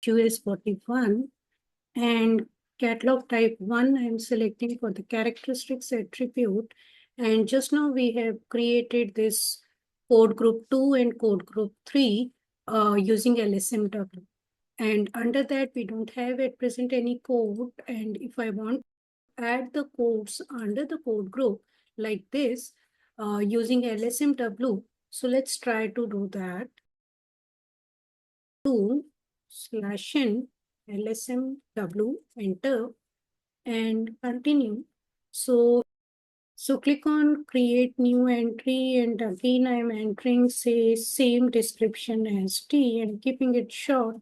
QS41 and catalog type 1 I'm selecting for the characteristics attribute. And just now we have created this code group 2 and code group 3 using LSMW. And under that, we don't have at present any code. And if I want to add the codes under the code group like this using LSMW, so let's try to do that. /n LSMW, enter and continue. So click on create new entry, and again I'm entering say same description as T and keeping it short.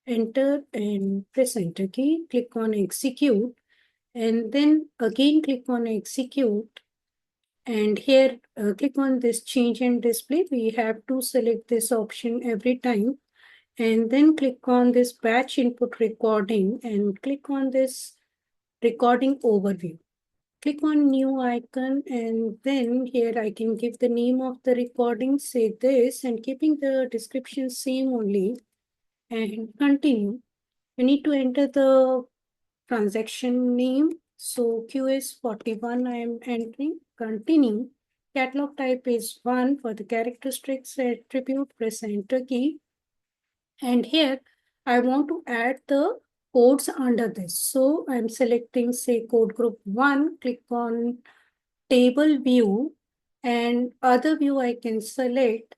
Enter and press enter key, click on execute, and then again click on execute. And here click on this change and display. We have to select this option every time. And then click on this batch input recording and click on this recording overview. Click on new icon, and then here I can give the name of the recording, say this, and keeping the description same only, and continue. You need to enter the transaction name. So QS41 I am entering, continue. Catalog type is 1 for the characteristics attribute, press enter key. And here I want to add the codes under this. So I'm selecting say code group 1, click on table view, and other view I can select.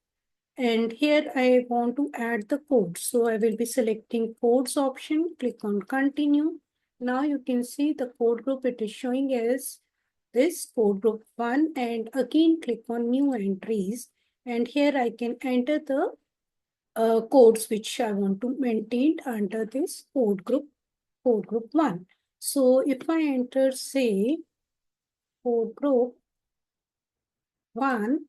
And here I want to add the codes. So I will be selecting codes option, click on continue. Now you can see the code group it is showing as this code group 1, and again click on new entries. And here I can enter the codes which I want to maintain under this code group 1. So if I enter say code group 1,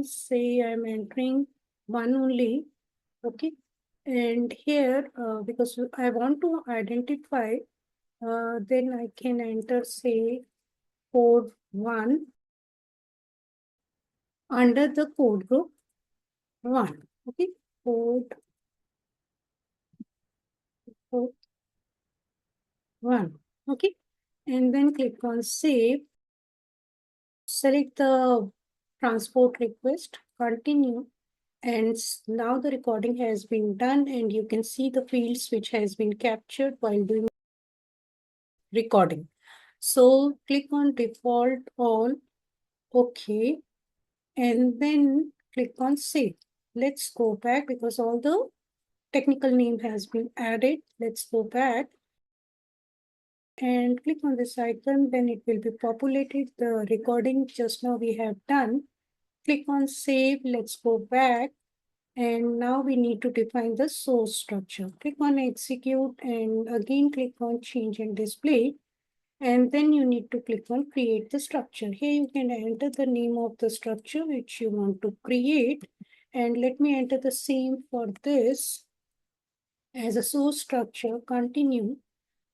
say I'm entering 1 only, okay. And here because I want to identify, then I can enter say code 1 under the code group 1, okay. Code 1, okay. And then click on save. Select the transport request, continue. And now the recording has been done, and you can see the fields which has been captured while doing recording. So click on default all, okay. And then click on save. Let's go back because all the technical name has been added. Let's go back and click on this icon, then it will be populated the recording just now we have done. Click on save, let's go back, and now we need to define the source structure. Click on execute, and again click on change and display, and then you need to click on create the structure. Here you can enter the name of the structure which you want to create, and let me enter the same for this as a source structure. Continue.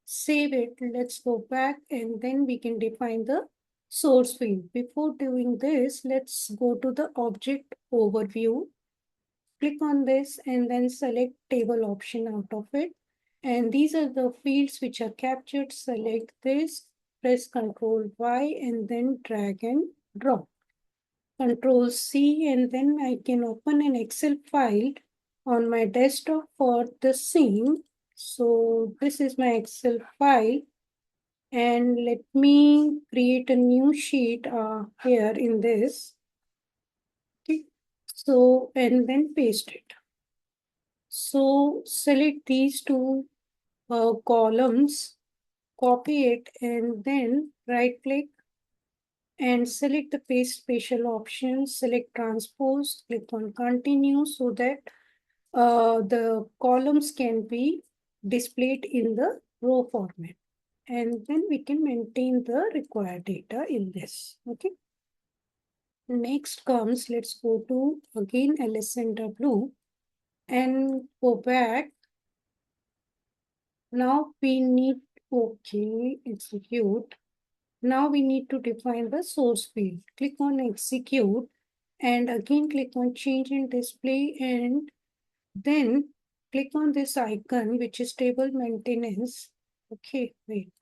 Save it, let's go back, and then we can define the source field. Before doing this, let's go to the object overview. Click on this and then select table option out of it. And these are the fields which are captured. Select this, press Ctrl Y, and then drag and drop. Ctrl C, and then I can open an Excel file on my desktop for the same. So this is my Excel file, and let me create a new sheet here in this. Okay. So, and then paste it. So select these two columns, copy it, and then right click and select the paste spatial option, select transpose, click on continue so that the columns can be displayed in the row format. And then we can maintain the required data in this, okay. Next comes, let's go to again LSMW and go back. Now we need, okay, execute. Now we need to define the source field. Click on execute, and again click on change and display, and Then click on this icon, which is table maintenance. Okay, wait.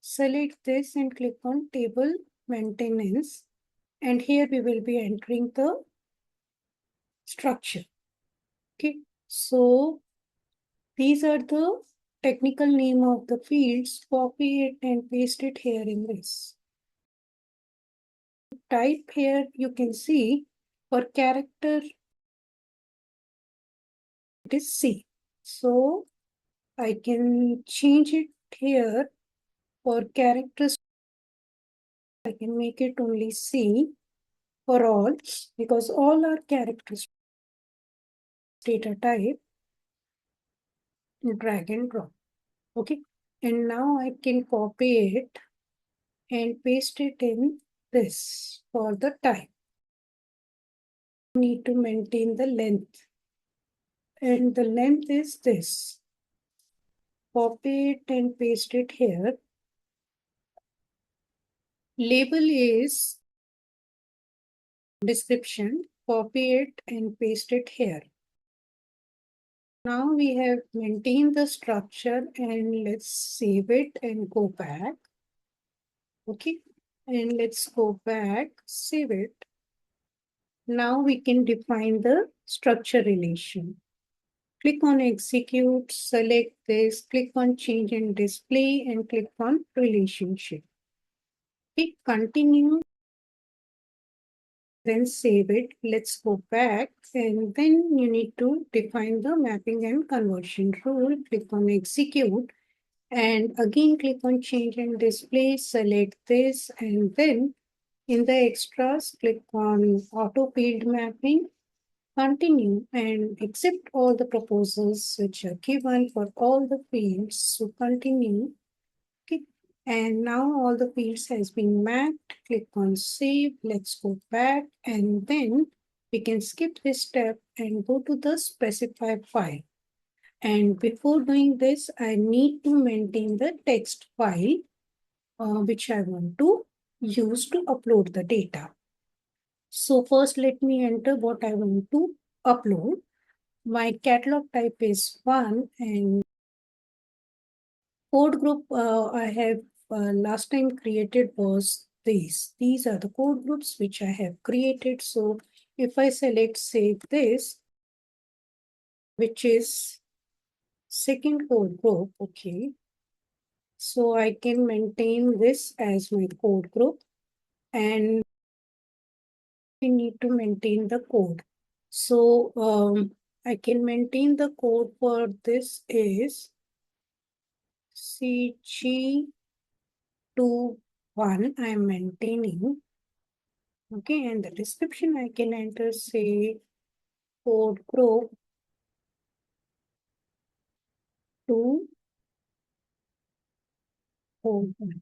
Select this and click on table maintenance. And here we will be entering the structure. Okay, so these are the technical name of the fields. Copy it and paste it here in this. Type here, you can see for character it is C. So I can change it here for characters. I can make it only C for all because all are characters data type. Drag and drop. Okay, and now I can copy it and paste it in this for the type. Need to maintain the length, and the length is this. Copy it and paste it here. Label is description. Copy it and paste it here. Now we have maintained the structure, and let's save it and go back. Okay, and let's go back, save it. Now we can define the structure relation. Click on execute, select this, click on change in display and click on relationship. Okay, continue, then save it. Let's go back, and then you need to define the mapping and conversion rule. Click on execute and again click on change in display, select this, and then in the extras, click on auto field mapping. Continue and accept all the proposals which are given for all the fields. So continue. Okay. And now all the fields has been mapped. Click on save. Let's go back and then we can skip this step and go to the specify file. And before doing this, I need to maintain the text file which I want to use to upload the data. So first let me enter what I want to upload. My catalog type is 1 and code group I have last time created was these. These are the code groups which I have created. So if I select save this, which is second code group, okay. So I can maintain this as my code group and we need to maintain the code. So I can maintain the code for this is CG21 I am maintaining. Okay, and the description I can enter say code group 201.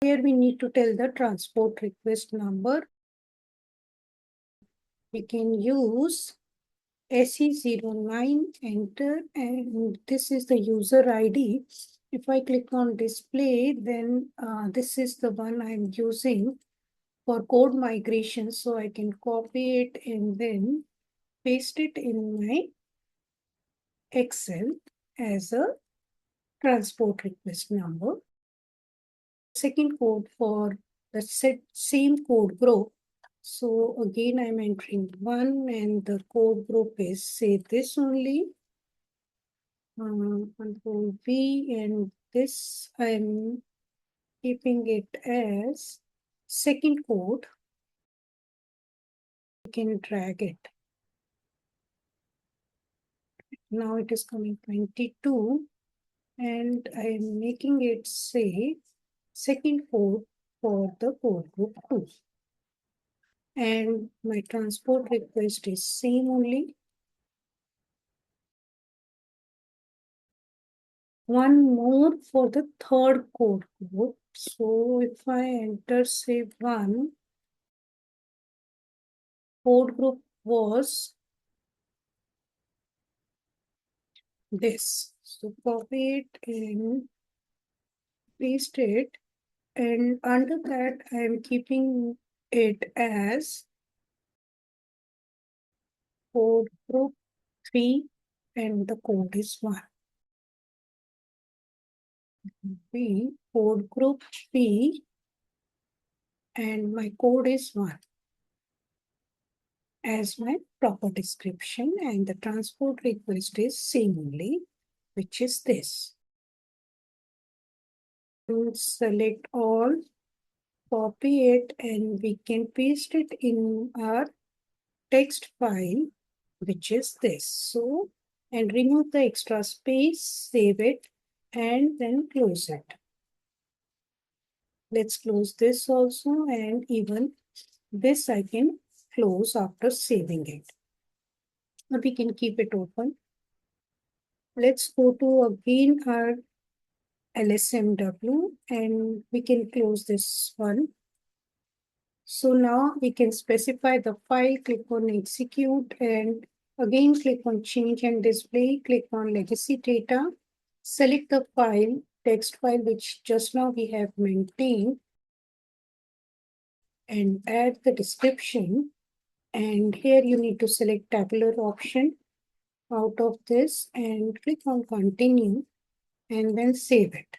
Here we need to tell the transport request number. We can use SE09, enter, and this is the user ID. If I click on display, then this is the one I'm using for code migration. So I can copy it and then paste it in my Excel as a transport request number. Second code for the same code group. So again, I'm entering 1 and the code group is say this only. Control V, and this I'm keeping it as second code. You can drag it. Now it is coming 22 and I'm making it say second code for the code group 2. And my transport request is same only. One more for the third code group. So if I enter say 1, code group was this. So copy it and paste it. And under that, I am keeping it as code group 3 and the code is 1. B, code group 3 and my code is 1 as my proper description, and the transport request is same only, which is this. And select all, copy it, and we can paste it in our text file, which is this. So, and remove the extra space, save it, and then close it. Let's close this also, and even this I can close after saving it. Or we can keep it open. Let's go to again our LSMW, and we can close this one. So now we can specify the file, click on execute, and again click on change and display, click on legacy data, select the file, text file, which just now we have maintained, and add the description. And here you need to select tabular option out of this and click on continue and then save it.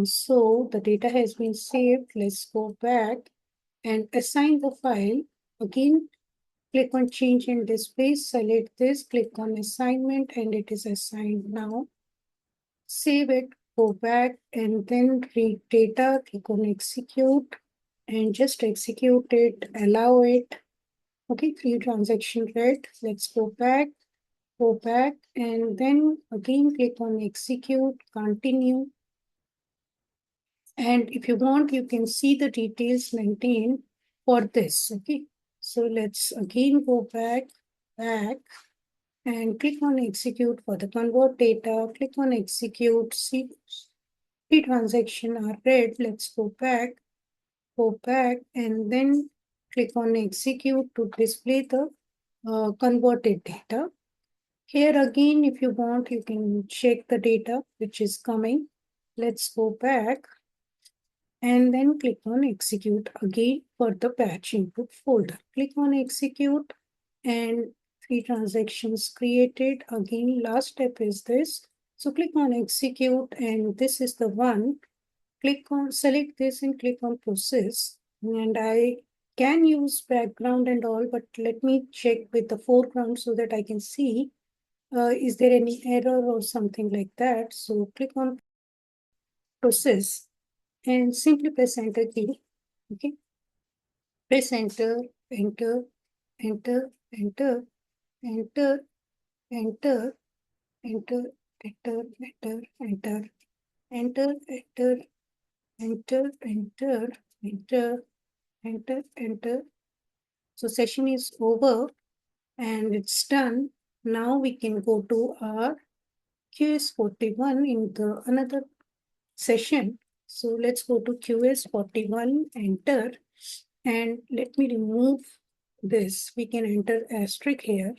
So the data has been saved. Let's go back and assign the file. Again, click on change in display, select this, click on assignment, and it is assigned now. Save it, go back, and then read data, click on execute, and just execute it, allow it. Okay, 3 transaction read. Let's go back, and then again click on execute, continue. And if you want, you can see the details maintained for this. Okay, so let's again go back, and click on execute for the convert data. Click on execute. See, 3 transactions are read. Let's go back, and then click on execute to display the converted data. Here again, if you want, you can check the data which is coming. Let's go back and then click on execute again for the batch input folder. Click on execute and 3 transactions created. Again, last step is this. So click on execute, and this is the one. Click on, select this and click on process. And I can use background and all, but let me check with the foreground so that I can see is there any error or something like that. So click on process and simply press enter key. Okay, press enter, enter, enter, enter, enter, enter, enter, enter, enter, enter, enter, enter, enter, enter, enter, enter, enter. So session is over and it's done. Now we can go to our QS41 in the another session. So let's go to QS41, enter, and let me remove this. We can enter asterisk here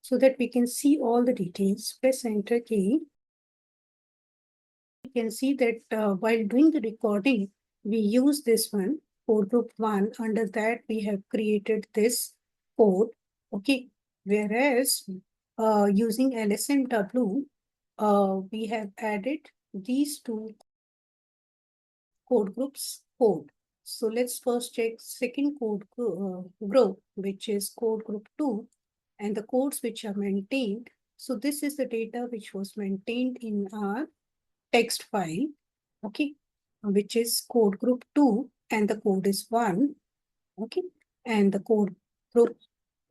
so that we can see all the details. Press enter key. You can see that while doing the recording, we use this one, code group 1. Under that, we have created this code. Okay, whereas using LSMW, we have added these two code groups code. So let's first check second code group, which is code group 2, and the codes which are maintained. So this is the data which was maintained in our text file, okay, which is code group 2, and the code is 1, okay, and the code group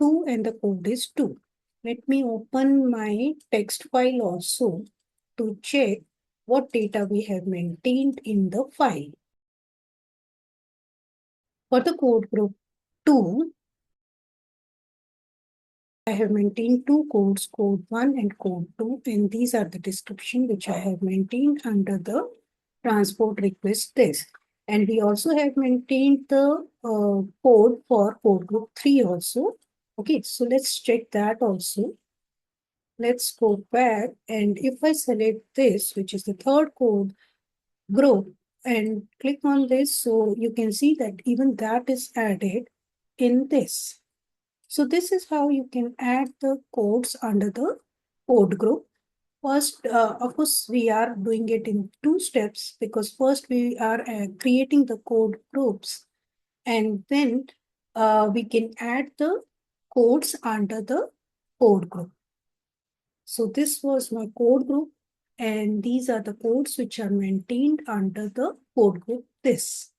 2 and the code is 2. Let me open my text file also to check what data we have maintained in the file. For the code group 2, I have maintained 2 codes, code 1 and code 2, and these are the description which I have maintained under the transport request list. And we also have maintained the code for code group 3 also. Okay, so let's check that also. Let's go back, and if I select this, which is the third code group, and click on this, so you can see that even that is added in this. So this is how you can add the codes under the code group. First, of course, we are doing it in two steps because first we are creating the code groups and then we can add the codes under the code group. So this was my code group and these are the codes which are maintained under the code group this.